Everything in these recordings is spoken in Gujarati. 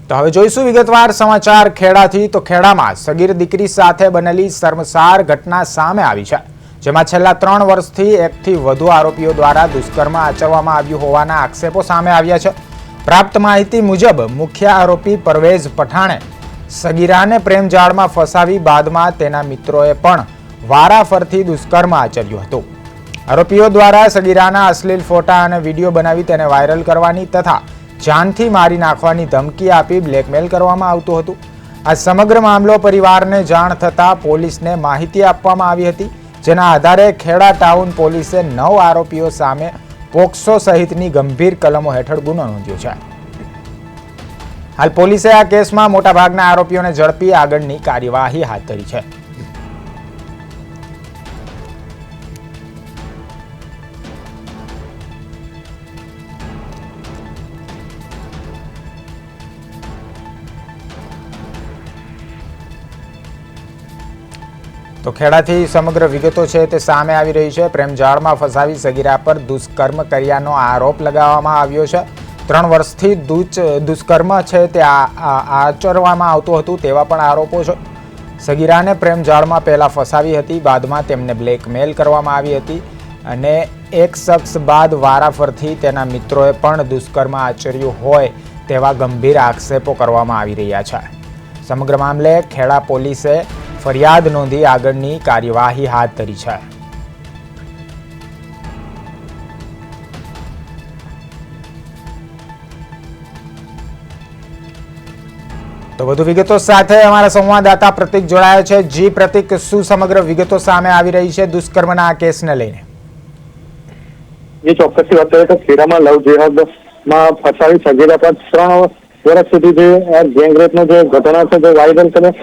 તો હવે જોઈશું વિગતવાર સમાચાર ખેડાથી। તો ખેડામાં સગીર દીકરી સાથે બનેલી શર્મસાર ઘટના સામે આવી છે, જેમાં છેલ્લા 3 વર્ષથી એકથી વધુ આરોપીઓ દ્વારા દુષ્કર્મ આચરવામાં આવ્યું હોવાના આક્ષેપો સામે આવ્યા છે। પ્રાપ્ત માહિતી મુજબ મુખ્ય આરોપી પરવેઝ પઠાણે સગીરાને પ્રેમજાળમાં ફસાવી બાદમાં તેના મિત્રોએ પણ વારાફરતી દુષ્કર્મ આચર્યું હતું। આરોપીઓ દ્વારા સગીરાના અશ્લીલ ફોટા અને વિડીયો બનાવી તેને વાયરલ કરવાની તથા जानथी मारी नाखवानी धमकी आपी ब्लेकमेल करवामां आवतुं हतुं। आ समग्र मामलो परिवारने जाण थता पोलीसने माहिती आपवामां आवी हती, जेना आधारे खेड़ा टाउन पोलीसे 9 आरोपीओ सामे पोक्सो सहितनी गंभीर कलमो हेठळ गुनो नोंध्यो छे। हाल पोलीसे आ केसमां मोटाभागना आरोपीओने झड़पी आगळनी कार्यवाही हाथ धरी छे। तो खेड़ाथी समग्र विगतो छे ते सामे आवी रही छे। प्रेमजाळमां फसावी सगीरा पर दुष्कर्म कर्यानो आरोप लगाववामां आव्यो छे। 3 वर्षथी दुष्कर्म छे ते आचरवामां आवतुं हतुं तेवा पण आरोपो छे। सगीराने प्रेमजाळमां पहेला फसावी हती, बादमां तेमने ब्लेकमेल करवामां आवी हती अने एक शख्स बाद वाराफरती तेना मित्रोए पण दुष्कर्म आचर्युं होय तेवा गंभीर आक्षेपो करवामां आवी रह्या छे। समग्र मामले खेड़ा पोलीसे फरियाद नोंधी आगळनी कार्यवाही हाथ धरी छे। तो વધુ વિગતો સાથે અમારા સંવાદદાતા પ્રતિક જોડાયા છે। જી પ્રતિક, શું સમગ્ર વિગતો સામે આવી રહી છે દુષ્કર્મના આ કેસને લઈને? જે ચોક્કસથી વાત કરીએ તો ખેડામાં લવ જેહાદમાં ફસાવી સગીરા પર 3 વર્ષ સુધી જે ગેંગરેપનો જે ઘટના છે તે વાયરલ કરે,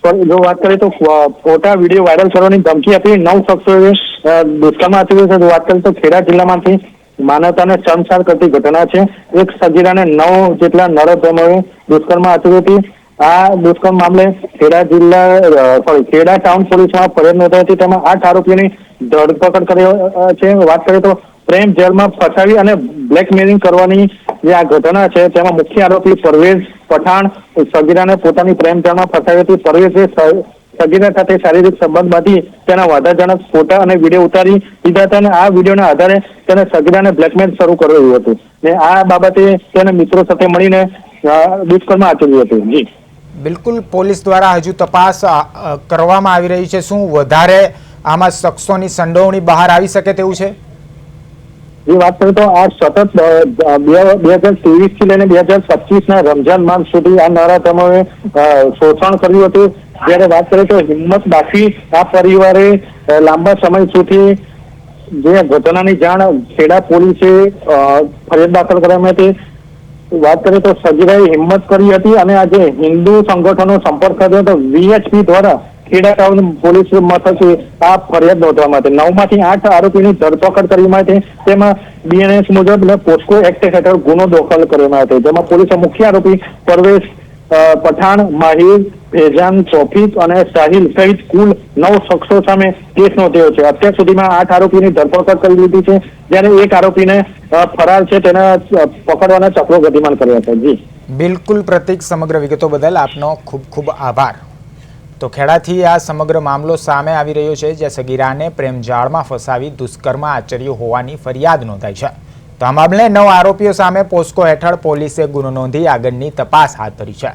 પણ જો વાત કરીએ તો ફોટા વિડીયો વાયરલ કરવાની ધમકી આપી 9 શખ્સોએ દુષ્કર્મ આચર્યું છે। વાત કરીએ તો ખેડા જિલ્લામાંથી માનવતાને શર્મસાર કરતી ઘટના છે। એક સગીરાને 9 જેટલા નરાધમોએ દુષ્કર્મ આચર્યું હતી। આ દુષ્કર્મ મામલે ખેડા ટાઉન પોલીસમાં ફરિયાદ નોંધાઈ હતી, તેમાં 8 આરોપીઓની ધરપકડ કરી છે। વાત કરીએ તો પ્રેમ જેલમાં ફસાવી અને બ્લેકમેલિંગ કરવાની જે આ ઘટના છે તેમાં મુખ્ય આરોપી પરવેઝ પઠાણ સગીરાને પોતાની પ્રેમ જેલમાં ફસાવી હતી। પરવેઝે સગીરા સાથે શારીરિક સંબંધ બાંધી તેના વાધાજનક ફોટા અને વિડીયો ઉતારી દીધા હતા અને આ વિડીયોના આધારે તેને સગીરાને બ્લેકમેલ શરૂ કર્યું હતું ને આ બાબતે તેને મિત્રો સાથે મળીને દુષ્કર્મ આચર્યું હતું। જી બિલકુલ, પોલીસ દ્વારા હજુ તપાસ કરવામાં આવી રહી છે। શું વધારે આમાં શખ્સોની સંડોવણી બહાર આવી શકે તેવું છે? જે વાત કરીએ તો આ સતત 2023 થી લઈને 2025 ના રમજાન માસ સુધી આ નરાધમોએ શોષણ કર્યું હતું। જ્યારે વાત કરીએ તો હિંમત દાખવી આ પરિવારે લાંબા સમય સુધી જે ઘટનાની જાણ ખેડા પોલીસે ફરિયાદ દાખલ કરવામાં હતી। વાત કરીએ તો સગીરાએ હિંમત કરી હતી અને આજે હિન્દુ સંગઠનનો સંપર્ક કર્યો તો VHP દ્વારા ખેડા ટાઉન પોલીસ મથકે આ ફરિયાદ નોંધવામાં હતી। 9 માંથી 8 આરોપીની ધરપકડ કરવામાં હતી, તેમાં BNS મુજબ પોસ્કો એક્ટ હેઠળ ગુનો દાખલ કરવામાં હતો, જેમાં પોલીસે મુખ્ય આરોપી પરવેઝ પઠાણ, માહિર, ફેજાન, તોફીક અને સાહિલ સહિત કુલ 9 શખ્સો સામે કેસ નોંધ્યો છે। અત્યાર સુધીમાં 8 આરોપીની ધરપકડ કરી લીધી છે, જ્યારે એક આરોપીને ફરાર છે તેને પકડવાના ચક્રો ગતિમાન કર્યા છે। જી બિલકુલ પ્રતિક, સમગ્ર વિગતો બદલ આપનો ખૂબ ખૂબ આભાર। તો ખેડાથી આ સમગ્ર મામલો સામે આવી રહ્યો છે, જ્યાં સગીરાને પ્રેમજાળમાં ફસાવી દુષ્કર્મ આચર્યું હોવાની ફરિયાદ નોંધાઈ છે। તો આ મામલે 9 આરોપીઓ સામે પોસ્કો હેઠળ પોલીસે ગુનો નોંધી આગળની તપાસ હાથ ધરી છે।